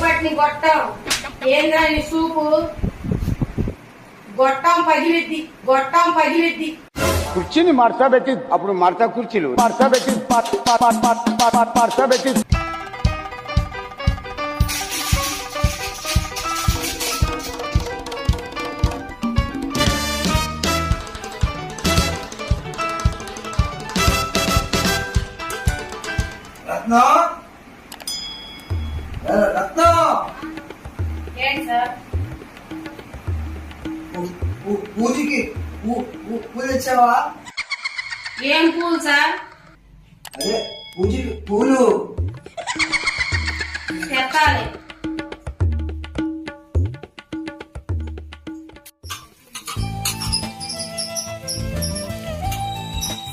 పట్టిని గొట్టం ఏంద్రా నీ సూపు గొట్టం పగిలిద్ది కుర్చీని మార్చబెట్టి అప్పుడు మార్చా కుర్చీలు మార్చబెట్టి ఏంటి సార్ పూజకి పూజ ఇచ్చావా? ఏం పూలు సార్? అదే పూజకి పూలు పెట్టాలి.